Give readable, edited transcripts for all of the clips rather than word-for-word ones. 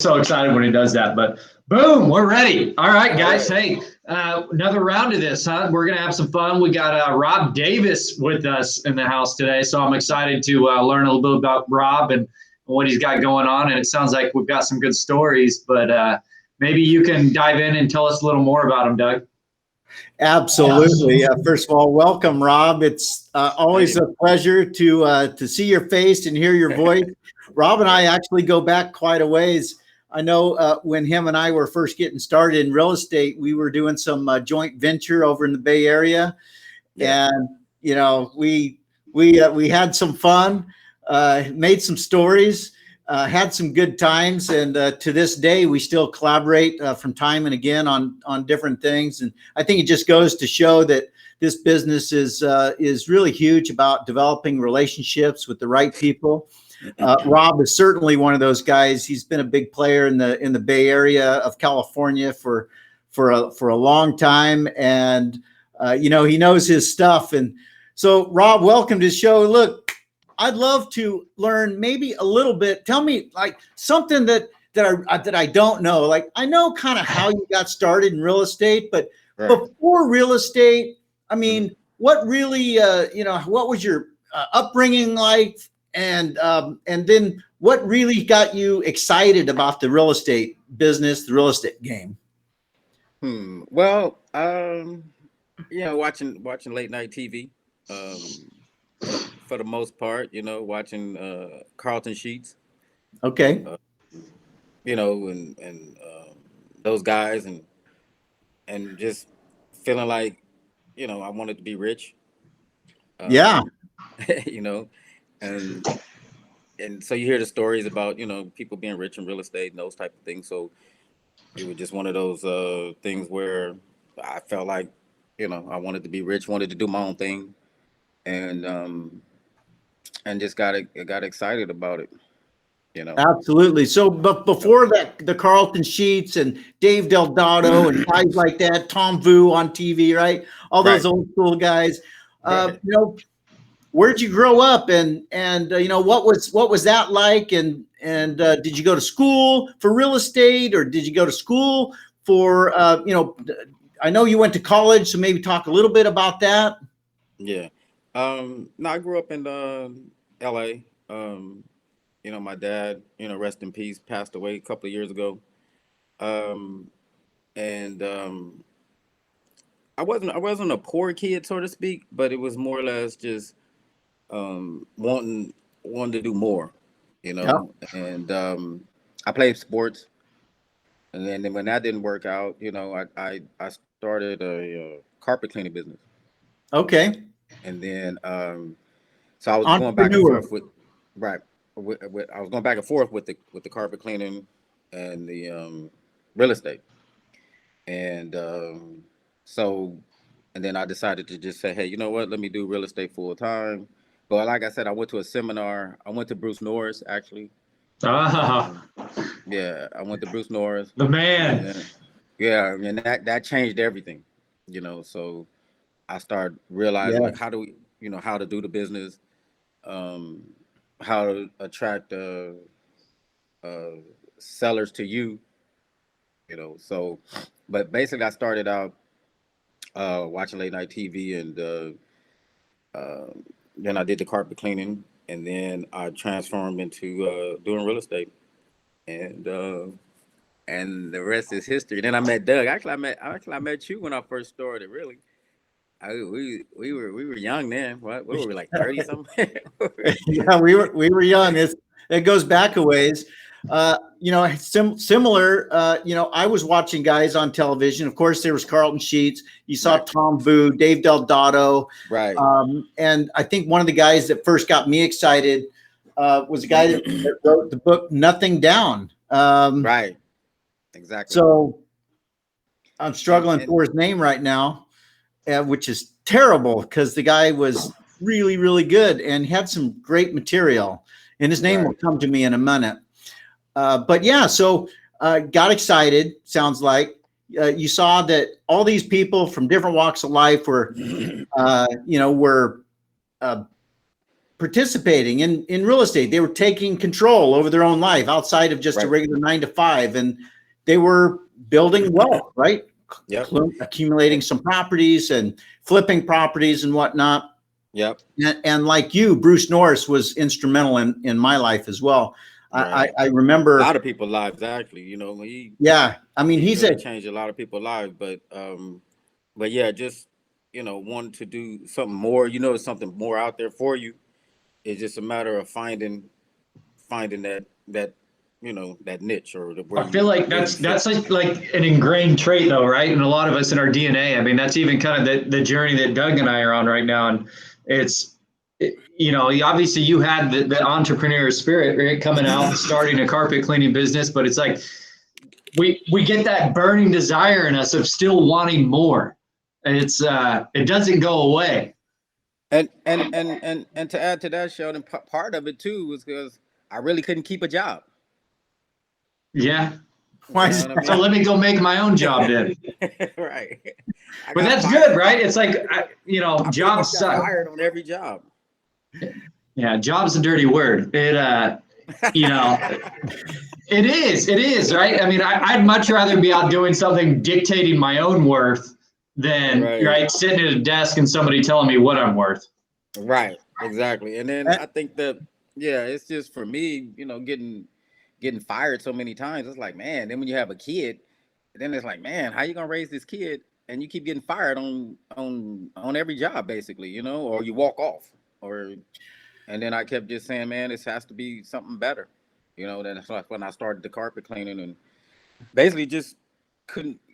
so excited when he does that. But boom, we're ready. All right, guys. All right. Hey, another round of this, huh? We're gonna have some fun. We got Rob Davis with us in the house today, so I'm excited to learn a little bit about Rob and what he's got going on. And it sounds like we've got some good stories, but maybe you can dive in and tell us a little more about him, Doug. Absolutely. First of all, welcome, Rob. It's always a pleasure to see your face and hear your voice. Rob and I actually go back quite a ways. I know when him and I were first getting started in real estate, we were doing some joint venture over in the Bay Area, and we had some fun, made some stories. Had some good times, and to this day, we still collaborate from time and again on different things. And I think it just goes to show that this business is really huge about developing relationships with the right people. Rob is certainly one of those guys. He's been a big player in the Bay Area of California for a long time, and he knows his stuff. And so, Rob, welcome to the show. Look, I'd love to learn maybe a little bit. Tell me like something that I don't know. Like I know kind of how you got started in real estate, but before real estate, I mean, what really, what was your upbringing like, and then what really got you excited about the real estate business, the real estate game? Well, watching late night TV. For the most part, watching Carlton Sheets, Okay. and those guys, and just feeling like, I wanted to be rich. Yeah. You know, and so you hear the stories about people being rich in real estate and those type of things. So it was just one of those things where I felt like, I wanted to be rich, wanted to do my own thing, and just got excited about it. Absolutely. So, but before that, the Carlton Sheets and Dave Delgado and guys like that, Tom Vu on TV, right? All those old school guys. Where'd you grow up, and what was that like? And did you go to school for real estate, or did you go to school for I know you went to college, so maybe talk a little bit about that. Yeah. No, I grew up in LA. My dad, rest in peace, passed away a couple of years ago. And I wasn't a poor kid, so to speak, but it was more or less just wanting to do more, Yeah. And I played sports, and then when that didn't work out, I started a carpet cleaning business, Okay. and then so I was going back and Entrepreneur. forth with right. I was going back and forth with the carpet cleaning and the real estate, and so and then I decided to just say, hey, you know what? Let me do real estate full time. But like I said, I went to a seminar. I went to Bruce Norris actually. Ah, Um, yeah, I went to Bruce Norris, the and man. then yeah, and that changed everything. So I started realizing like Yes. how do we, how to do the business, um, how to attract uh, sellers to you, So, but basically, I started out watching late night TV, and uh, then I did the carpet cleaning, and then I transformed into doing real estate, and and the rest is history. Then I met Doug. Actually, I met you when I first started. Really, we were young then. What were we, like 30 something? Yeah, we were young. It goes back a ways. Similar. I was watching guys on television. Of course, there was Carlton Sheets. You saw Right, Tom Vu, Dave Delgado, right, and I think one of the guys that first got me excited was a guy that wrote the book Nothing Down. right. Exactly. So I'm And struggling for his name right now, which is terrible because the guy was really, really good and had some great material. And his name will right. come to me in a minute. But yeah, so got excited. Sounds like you saw that all these people from different walks of life were, were uh, participating in real estate. They were taking control over their own life outside of just a regular 9 to 5, and they were building wealth, right? Yep. Accumulating some properties and flipping properties and whatnot. Yep. And like you, Bruce Norris was instrumental in my life as well. Right. I remember a lot of people's lives, actually. You know, I mean, he's really changed a lot of people's lives, but yeah, just wanting to do something more. Something more out there for you. It's just a matter of finding that that niche or I feel like that's like an ingrained trait though, right? And a lot of us in our DNA. I mean, that's even kind of the journey that Doug and I are on right now. And obviously you had the entrepreneur spirit, right? Coming out and starting a carpet cleaning business, but it's like we get that burning desire in us of still wanting more. It's it doesn't go away. And to add to that, Sheldon, part of it too was because I really couldn't keep a job. Yeah. So let me go make my own job then. Right. But that's good, right? It's like, jobs suck. Fired on every job. Yeah, job's a dirty word. It, it is, right? I mean, I'd much rather be out doing something dictating my own worth than right sitting at a desk and somebody telling me what I'm worth. Right, exactly. And then I think that it's just for me, getting fired so many times. It's like, man, then when you have a kid, then it's like, man, how you gonna raise this kid and you keep getting fired on every job basically, or you walk off, and then I kept just saying, man, this has to be something better, then it's like when I started the carpet cleaning and basically just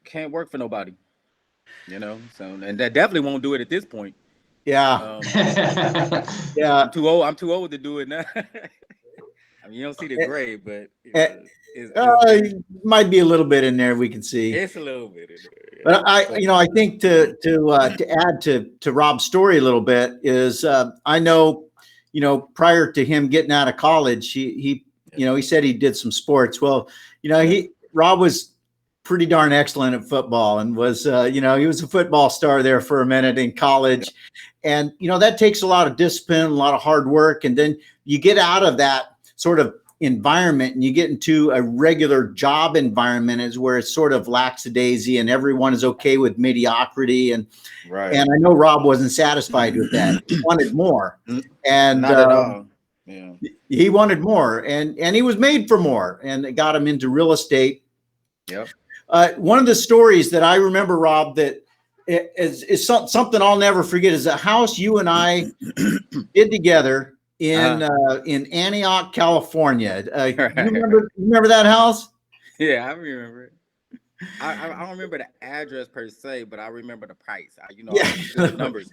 can't work for nobody. So, and that definitely won't do it at this point. Yeah. Yeah. I'm too old to do it now. I mean, you don't see the gray, but it might be a little bit in there. We can see it's a little bit in there. But I think to add to Rob's story a little bit is I know, prior to him getting out of college, he said he did some sports. Well, Rob was pretty darn excellent at football and was, he was a football star there for a minute in college. And, that takes a lot of discipline, a lot of hard work. And then you get out of that sort of environment and you get into a regular job environment is where it's sort of lackadaisy and everyone is okay with mediocrity. And I know Rob wasn't satisfied with that. He wanted more. And not at all. Yeah. He wanted more and he was made for more, and it got him into real estate. Yep. One of the stories that I remember, Rob, that is something I'll never forget is a house you and I did together in Antioch, California. You remember that house? Yeah, I remember it. I don't remember the address per se, but I remember the price. The numbers.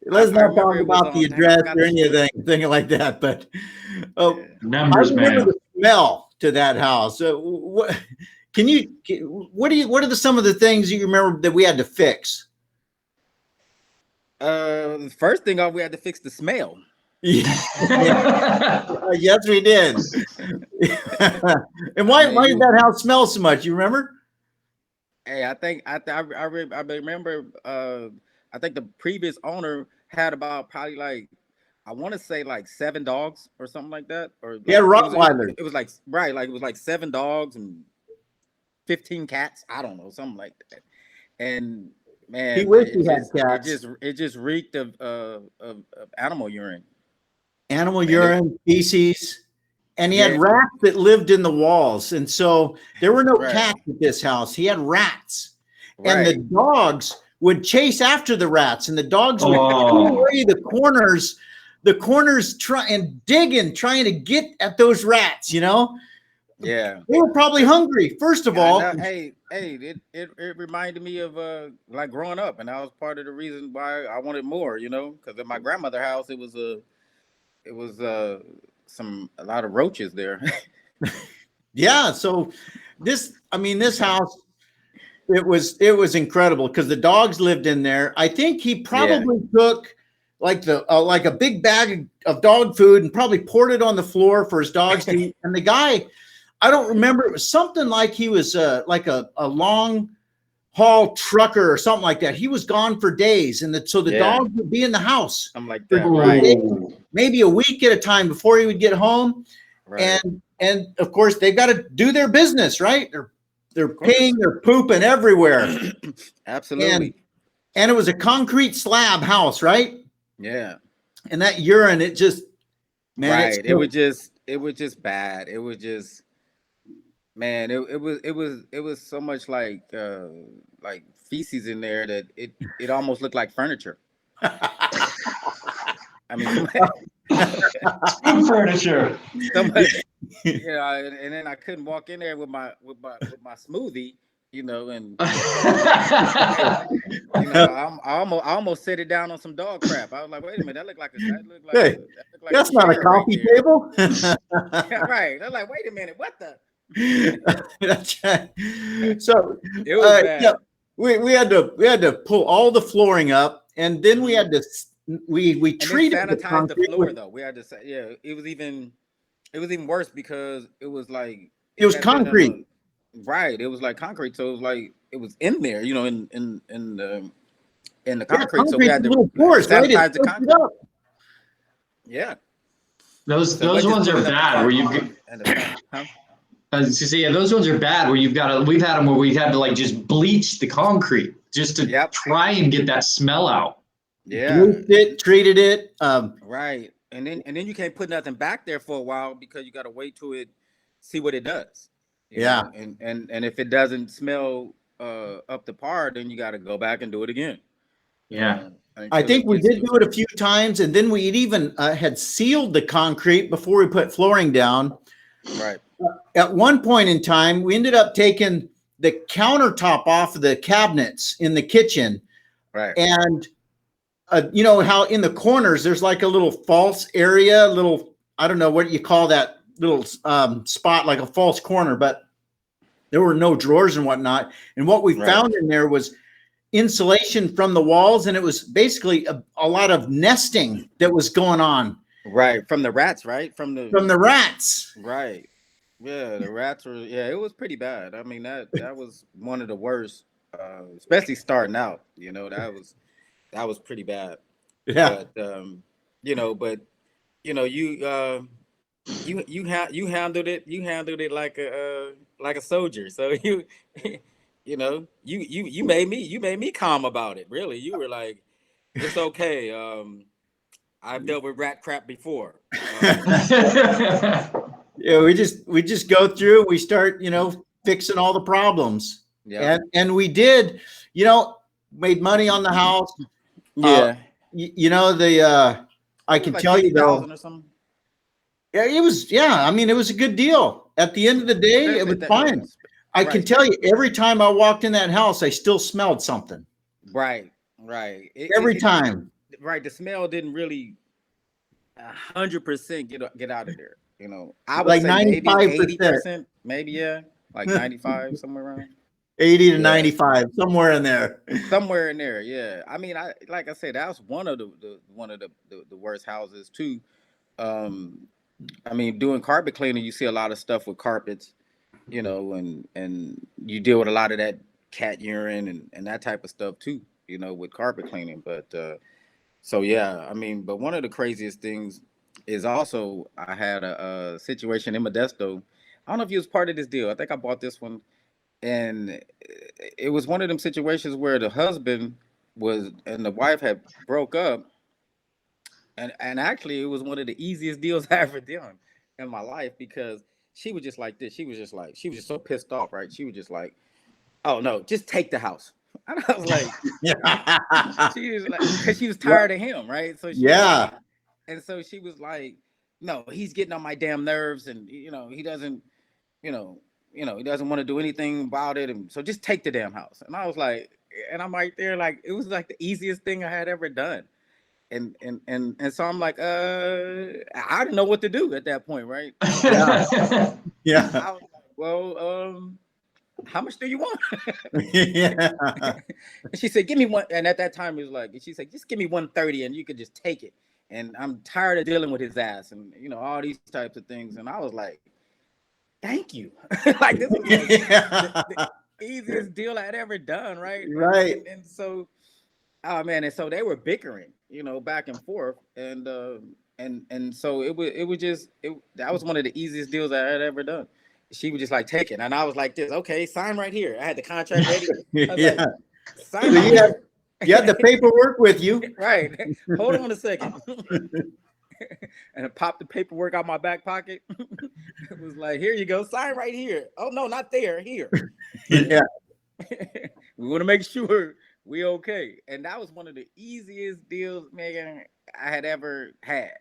Let's not talk about the address or anything like that. But numbers, I remember the smell to that house. What are some of the things you remember that we had to fix? The first thing we had to fix the smell. Yes, we did. And why did that house smell so much? You remember? Hey, I remember. I think the previous owner had about probably like, I want to say like 7 dogs or something like that. Or Rottweiler. It was like it was like 7 dogs and 15 cats. I don't know, something like that. And man, he wished he had cats. It just reeked of animal urine. Animal urine, feces. And he had rats that lived in the walls. And so there were no cats at this house. He had rats. And the dogs would chase after the rats. And the dogs would pull away the corners trying to get at those rats, Yeah. They were probably hungry, first of all. It reminded me of like growing up. And that was part of the reason why I wanted more, because at my grandmother's house, it was a lot of roaches there. Yeah. So this house, it was incredible because the dogs lived in there. I think he probably took like a big bag of dog food and probably poured it on the floor for his dogs to eat. And the guy, I don't remember, it was something like he was like a long haul trucker or something like that. He was gone for days, and so the Yeah. dog would be in the house Something like for that, right? Ooh. maybe a week at a time before he would get home. Right. And of course they've got to do their business, right? They're Of course. peeing, they're pooping everywhere. Absolutely. And it was a concrete slab house, right? Yeah. And that urine, it just, man, Right. It was just bad. It was just, man, it was so much like feces in there that it almost looked like furniture. I mean, Food furniture. so much, you know, and then I couldn't walk in there with my smoothie, you know, and you know, I almost set it down on some dog crap. I was like, wait a minute, that looked like Hey, that's not a chair coffee right there. table. Yeah, right. They're like, wait a minute, what the? That's right. So It was bad. yeah, we had to pull all the flooring up, and then we had to we And then treated the sanitize the concrete floor with, though. We had to say, yeah, it was even worse because it was like it was had been concrete. right. It was like concrete, so it was like it was in there, you know, in the Yeah, concrete. So we concrete's had a to little porous, right? sanitize It the soaks it concrete. up. Yeah. Those So let's just ones put are it up bad to where you 5 and the fan, huh? yeah, those ones are bad where you've got to, we've had them where we've had to like just bleach the concrete just to Yep. try and get that smell out. Yeah. Bleached it, treated it. Right. And then you can't put nothing back there for a while because you got to wait till it see what it does. You Yeah. know? And if it doesn't smell up to par, then you got to go back and do it again. Yeah. I Until think it we gets did do it a few times, and then we'd even had sealed the concrete before we put flooring down. right. At one point in time, we ended up taking the countertop off of the cabinets in the kitchen, Right. and you know how in the corners there's like a little false area, little, I don't know what you call that little spot, like a false corner, but there were no drawers and whatnot. And what we Right. found in there was insulation from the walls, and it was basically a lot of nesting that was going on Right. From the rats, right? From the rats. right. Yeah, the rats were. Yeah, it was pretty bad. I mean that was one of the worst, especially starting out. You know that was pretty bad. Yeah. But you know, you handled it like a soldier. So you know you made me calm about it. Really, you were like, it's okay. I've dealt with rat crap before. Yeah, we just go through, we start, you know, fixing all the problems. Yeah. And we did, you know, made money on the house. Yeah. You know, I can like tell you though, 50,000 or something. yeah, it was, yeah, I mean, it was a good deal. At the end of the day, it was fine. I can tell you, every time I walked in that house, I still smelled something. Right. Every time. Right. The smell didn't really 100% get out of there. You know, I would Like say 95%. maybe 80%, maybe, yeah, like 95, somewhere around 80 to 95, somewhere in there. somewhere in there. Yeah. I mean, like I said, that was one of the worst houses too. I mean, doing carpet cleaning, you see a lot of stuff with carpets, you know, and you deal with a lot of that cat urine and that type of stuff too, you know, with carpet cleaning. But so yeah, I mean, but one of the craziest things is also I had a situation in Modesto. I don't know if you was part of this deal. I think I bought this one, and it was one of them situations where the husband was and the wife had broke up, and actually it was one of the easiest deals I ever done in my life because she was just like this. She was just so pissed off, right? She was just like, "Oh no, just take the house." And I was like, she was like, because she was tired of him, right? So she Yeah. was like, and so she was like, "No, he's getting on my damn nerves, and he doesn't, he doesn't want to do anything about it, and so just take the damn house." And I was like, and I'm right there, like it was like the easiest thing I had ever done, and so I'm like, I didn't know what to do at that point, right? Yeah. Yeah. I was like, well, how much do you want? Yeah. And she said, give me one. And at that time, it was like, she said, just give me 130 and you could just take it. And I'm tired of dealing with his ass and, all these types of things. And I was like, thank you. Like, this was like, Yeah. easiest deal I'd ever done, right? Right. And so, oh man, and so they were bickering, back and forth, and so it was just that was one of the easiest deals I had ever done. She was just like, take it, and I was like, this, okay, sign right here. I had the contract ready. I was Yeah. like, sign So right here. you had the paperwork with you. Right. Hold on a second. And I popped the paperwork out my back pocket. It was like, here you go, sign right here. Oh no, not there, here. Yeah. We want to make sure we okay. And that was one of the easiest deals, Megan, I had ever had.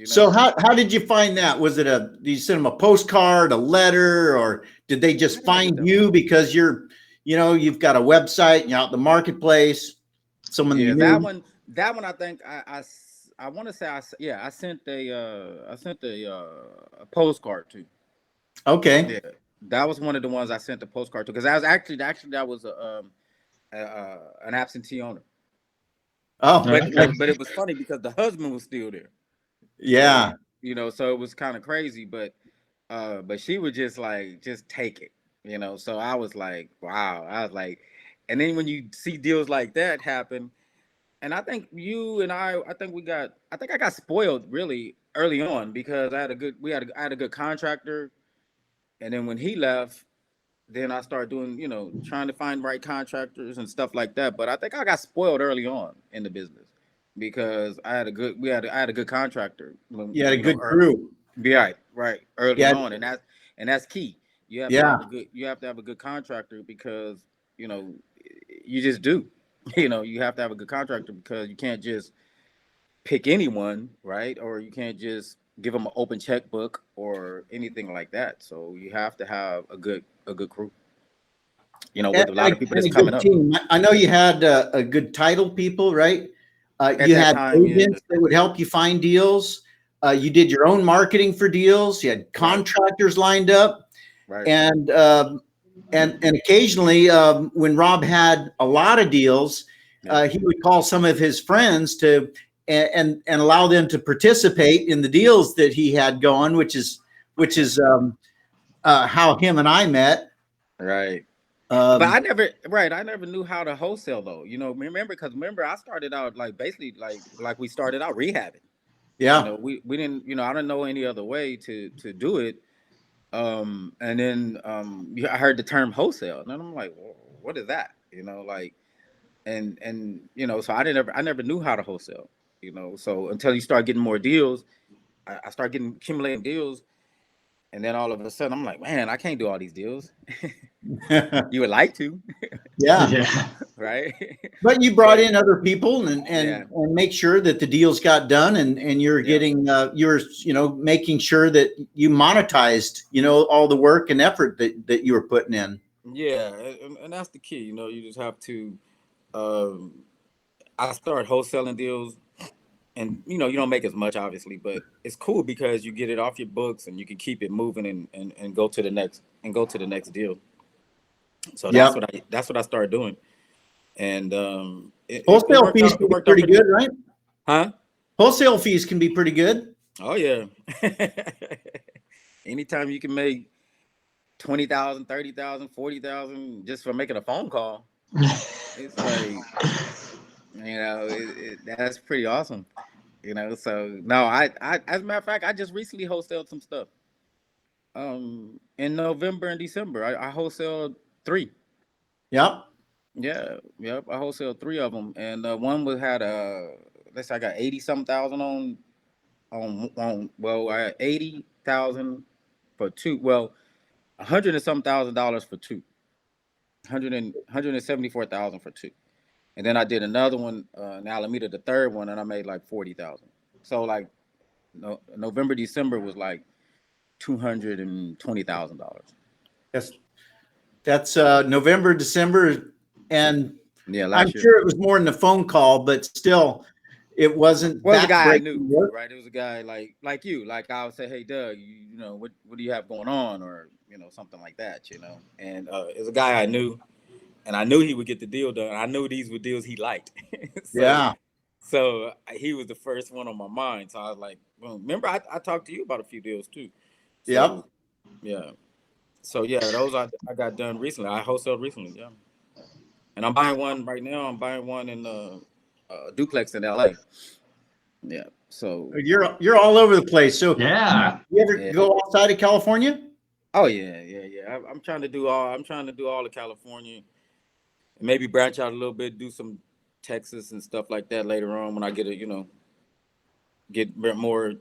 So how did you find that? Was it did you send them a postcard, a letter, or did they just find you because you've got a website, you're out in the marketplace, someone you Yeah, knew? that one I think I want to say I sent a postcard to. Okay. Yeah, that was one of the ones I sent the postcard to because that was actually that was an absentee owner. Oh, But Okay. but it was funny because the husband was still there. So yeah. so it was kind of crazy, but she would just like just take it. So I was like, wow. I was like, and then when you see deals like that happen, and I think you and I think I got spoiled really early on because I had a good contractor, and then when he left, then I started doing, trying to find right contractors and stuff like that. But I think I got spoiled early on in the business because I had a good contractor. You had a good crew. Right, early Yeah. on, and that's key. Yeah. You have to have a good contractor because you know you just do. You have to have a good contractor because you can't just pick anyone, right? Or you can't just give them an open checkbook or anything like that. So you have to have a good crew. And, With a lot of people and that's a coming good up team. I know you had a good title people, right? at You that had time. Yeah, agents that would help you find deals. You did your own marketing for deals. You had right, contractors lined up, right. and occasionally, when Rob had a lot of deals, Yeah, he would call some of his friends to and allow them to participate in the deals that he had going, which is how him and I met. right. But Um, I never knew how to wholesale though. Remember I started out like basically like we started out rehabbing. yeah. We didn't, I didn't know any other way to do it. And then I heard the term wholesale, and then I'm like, well, what is that? Like, and so I never knew how to wholesale. So until you start getting more deals, I start getting accumulating deals, and then all of a sudden I'm like, man, I can't do all these deals. You would like to, Yeah. Yeah. right? But you brought But in other people and yeah, make sure that the deals got done, and you're yeah, getting you're making sure that you monetized all the work and effort that you were putting in. yeah, and that's the key. You just have to. Um, I started wholesaling deals, and you don't make as much obviously, but it's cool because you get it off your books and you can keep it moving and go to the next deal. So Yep. that's what I started doing, and it Wholesale worked fees out. can It be worked out pretty pretty good, good, right? huh? Wholesale fees can be pretty good. Oh yeah. Anytime you can make 20,000, 30,000, 40,000 just for making a phone call, it's like that's pretty awesome. So no, I as a matter of fact, I just recently wholesaled some stuff. In November and December, I wholesaled three. Yep. Yeah, yep. I wholesaled three of them, and one was had let's say I got 80 some thousand on. Well, I had 80,000 for two. Well, 100 and some $1,000 for two. 174,000 for two. And then I did another one in Alameda, the third one, and I made like 40,000. So like no, November, December was like $220,000. That's November, December, and Yeah, I'm last year. sure it was more than a phone call, but still, it wasn't Well, it was a guy I backbreaking knew, work. right? It was a guy like you. Like I would say, hey Doug, what do you have going on, or something like that. And it was a guy I knew, and I knew he would get the deal done. I knew these were deals he liked, so Yeah. he was the first one on my mind. So I was like, well, remember I talked to you about a few deals too. Yep. So yeah, So yeah, those I got done recently. I wholesaled recently, yeah. And I'm buying one right now. I'm buying one in duplex in LA. Yeah. So You're all over the place. So Yeah. you ever yeah. go outside of California? Oh yeah, yeah. I'm trying to do all. I'm trying to do all of California. And maybe branch out a little bit, do some Texas and stuff like that later on when I get get more,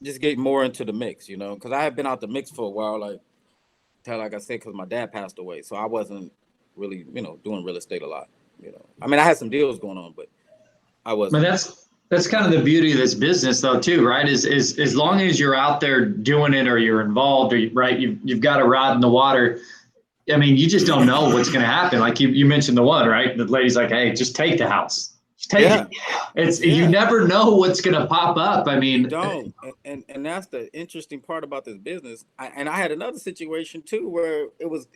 just get more into the mix, because I have been out the mix for a while, like I said, because my dad passed away, so I wasn't really, doing real estate a lot. I mean, I had some deals going on, but I But wasn't. that's kind of the beauty of this business though too, right? Is as long as you're out there doing it or you're involved or right, you've got a rod in the water. I mean, you just don't know what's going to happen. Like you mentioned the one, right? The lady's like, "Hey, just take the house. Just take Yeah, it." It's you yeah. never know what's going to pop up. I You mean, don't, and that's the interesting part about this business. And I had another situation too where it was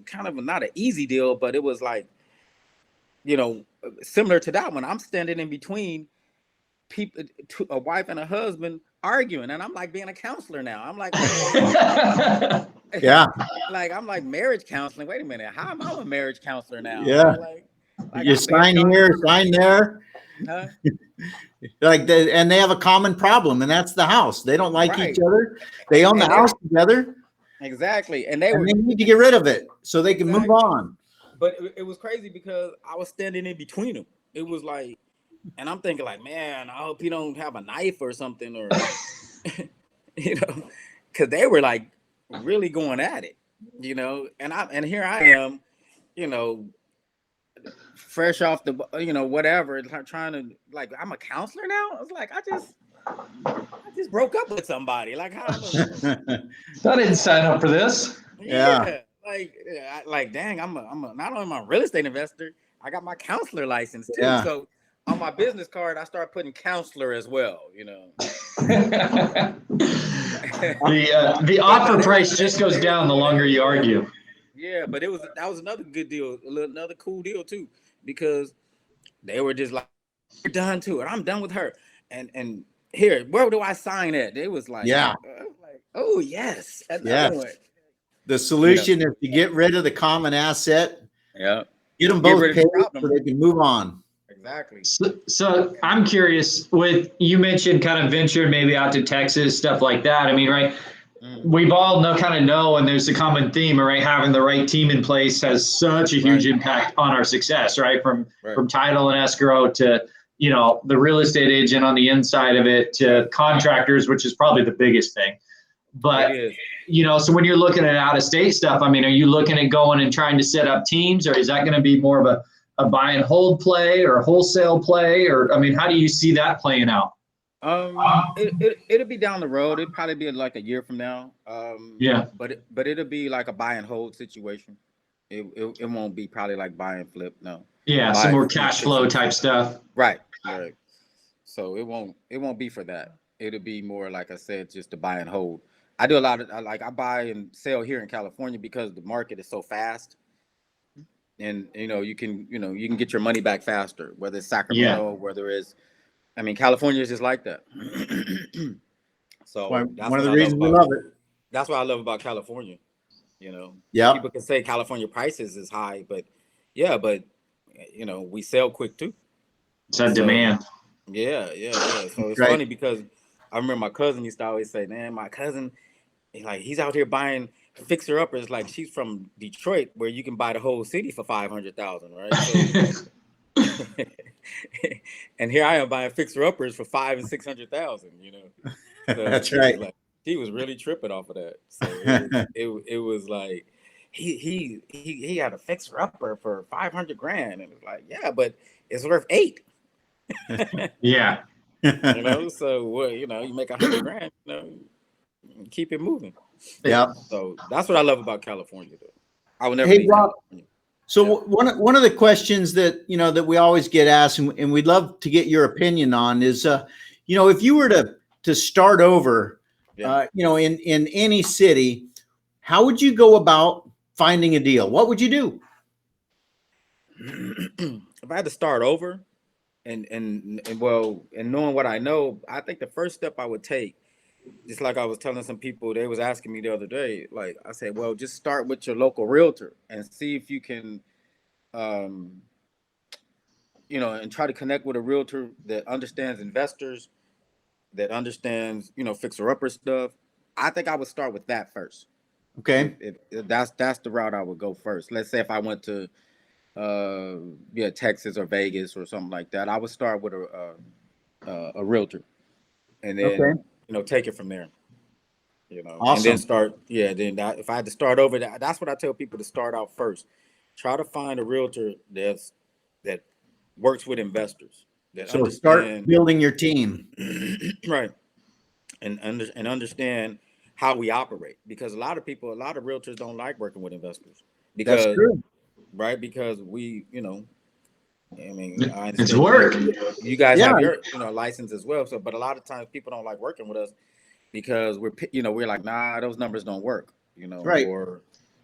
kind of not an easy deal, but it was like, you know, similar to that one. I'm standing in between people, a wife and a husband arguing, and I'm like being a counselor now. I'm like, wait a minute, Yeah, like I'm like marriage counseling. Wait a minute, how am I a marriage counselor now? yeah. Like You I've been sign telling here, you, sign there. huh? And they have a common problem, and that's the house. They don't like each Right, other. They own the and they house together, exactly, and they and were they need to get rid of it so they can move exactly. on. But it was crazy because I was standing in between them. It was like, and I'm thinking like, man, I hope you don't have a knife or something, or because they were like really going at it, and here I am, you know, fresh off the, whatever, trying to like, I'm a counselor now. I was like, I just broke up with somebody. Like how I'm a, I didn't sign up for this. Yeah, yeah, like dang, I'm not only my real estate investor, I got my counselor license too. yeah. So on my business card, I start putting counselor as well. The But no, offer price just goes they was down the doing longer you everything. argue. Yeah, but that was another good deal, another cool deal too, because they were just like, "You're done too, and I'm done with her." And here, where do I sign at? They was Yeah, like, oh yes, another yes. one. The You know, solution is to get rid of the common asset, yeah. get them Get both rid of the paid so problem. they can move on. Exactly. So I'm curious with you mentioned kind of venturing maybe out to Texas, stuff like that. I mean, right? Mm, We've all know, and there's a common theme, right? Having the right team in place has such a huge right. impact on our success, right? Right. From title and escrow to, the real estate agent on the inside of it to Right. contractors, which is probably the biggest thing. It But, is. so when you're looking at out of state stuff, I mean, are you looking at going and trying to set up teams, or is that going to be more of a buy and hold play or a wholesale play? Or, I mean, how do you see that playing out? It'll be down the road. It'll probably be like a year from now. Yeah. But it'll be like a buy and hold situation. It won't be probably like buy and flip. No, Yeah. Some buy, more flip, cash fix flow and type flip. stuff. Right. Right. So it won't be for that. It'll be more like I said, just to buy and hold. I do a lot of I buy and sell here in California because the market is so fast, and you can get your money back faster. Whether it's Yeah. Sacramento, whether it's, I mean, California is just like that. Why, So that's one of what the I love reasons we about love it. that's what I love about California. Yep. People can say California prices is high, but yeah, but we sell quick too. It's a So demand. yeah. So it's Right. funny because I remember my cousin used to always say, "Man, my cousin, he's out here buying fixer uppers like she's from Detroit, where you can buy the whole city for 500,000, right?" So, and here I am buying fixer uppers for 500,000 and 600,000. So That's right. he was really tripping off of that. So it was like he had a fixer upper for 500 grand, and it's like, yeah, but it's worth 8. Yeah. So what, you make 100 grand, keep it moving. Yep. So that's what I love about California, though. I would never Hey, leave Rob. California. So Yeah. one of the questions that that we always get asked, and we'd love to get your opinion on, is if you were to start over, Yeah. in any city, how would you go about finding a deal? What would you do? If I had to start over, and knowing what I know, I think the first step I would take just like I was telling some people, they was asking me the other day, like I said, well, just start with your local realtor and see if you can, um, and try to connect with a realtor that understands investors, that understands, fixer upper stuff. I think I would start with that first. Okay. If that's the route I would go first. Let's say if I went to Texas or Vegas or something like that, I would start with a realtor, and Okay. then take it from there. And then Awesome. if I had to start over, that's what I tell people to start out first. Try to find a realtor that works with investors, that So start understand building your team. right, and understand how we operate, because a lot of realtors don't like working with investors That's because true. because we, I mean, I It's understand work. you guys Yeah. have your license as well. So, but a lot of times people don't like working with us because we're like, nah, those numbers don't work. Right. Or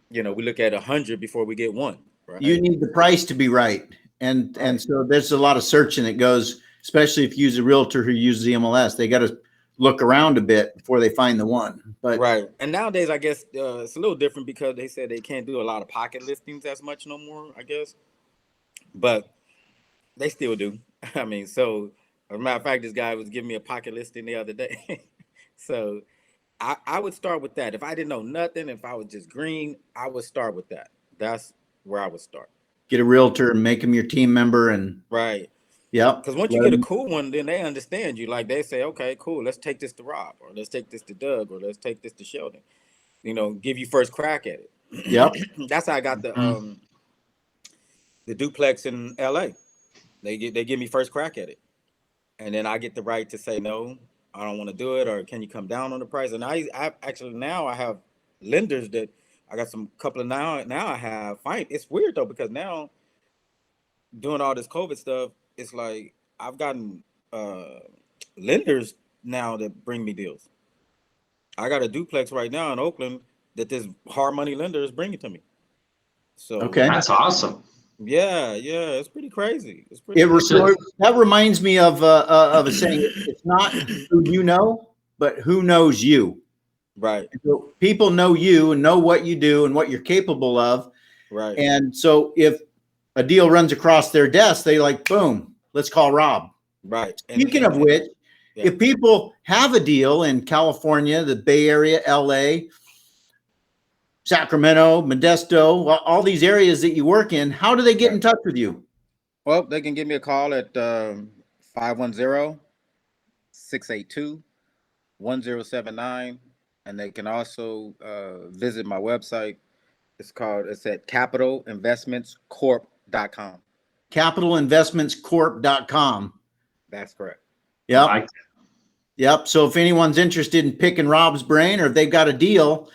we look at 100 before we get one. You Right. need the price to be right. And Right. so there's a lot of searching that goes, especially if you use a realtor who uses the MLS. They got to look around a bit before they find the one. But Right. And nowadays, I guess it's a little different because they said they can't do a lot of pocket listings as much no more, I guess. But they still do. I mean, so as a matter of fact, this guy was giving me a pocket listing the other day. So I would start with that. If I didn't know nothing, if I was just green, I would start with that. That's where I would start. get a realtor and make them your team member. And Right. yep. Because once you get a cool one, then they understand you. Like they say, okay, cool, let's take this to Rob, or let's take this to Doug, or let's take this to Sheldon. Give you first crack at it. Yep. That's how I got the duplex in LA. They give me first crack at it. And then I get the right to say, no, I don't want to do it, or can you come down on the price? And I actually now I have lenders that I got some couple of now I have fine. It's weird though, because now doing all this COVID stuff, it's like I've gotten lenders now that bring me deals. I got a duplex right now in Oakland that this hard money lender is bringing to me. So Okay. That's awesome. yeah, it's pretty crazy. That reminds me of a saying. It's not who you know, but who knows you. Right. So people know you and know what you do and what you're capable of. Right. And so if a deal runs across their desk, they like, boom, let's call Rob. Right. Speaking of which, yeah. if people have a deal in California, the Bay Area, LA, Sacramento, Modesto, all these areas that you work in, how do they get in touch with you? Well, they can give me a call at 510-682-1079. And they can also visit my website. It's at capitalinvestmentscorp.com. Capitalinvestmentscorp.com. That's correct. Yep. Yep. So if anyone's interested in picking Rob's brain, or if they've got a deal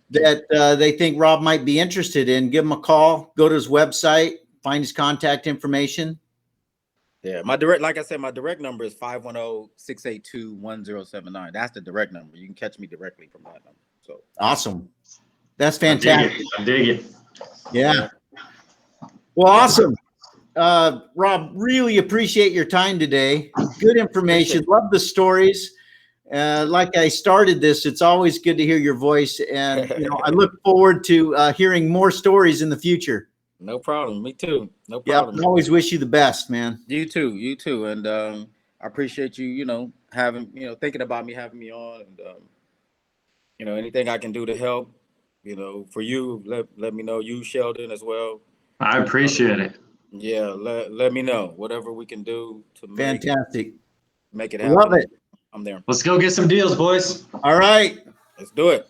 that they think Rob might be interested in, give him a call, go to his website, find his contact information. Yeah. My direct number is 510-682-1079. That's the direct number. You can catch me directly from that number. So awesome. That's fantastic. I dig it. Yeah. Well, awesome. Rob, really appreciate your time today. Good information. Love the stories. Like I started this, it's always good to hear your voice. And I look forward to hearing more stories in the future. No problem. Me too. No problem. Yeah, I always wish you the best, man. You too. And I appreciate you, having, thinking about me, having me on. And, anything I can do to help, for you, let me know. You, Sheldon, as well. I appreciate it. Yeah, let me know. Whatever we can do to make it happen. Love it. I'm there. Let's go get some deals, boys. All right. Let's do it.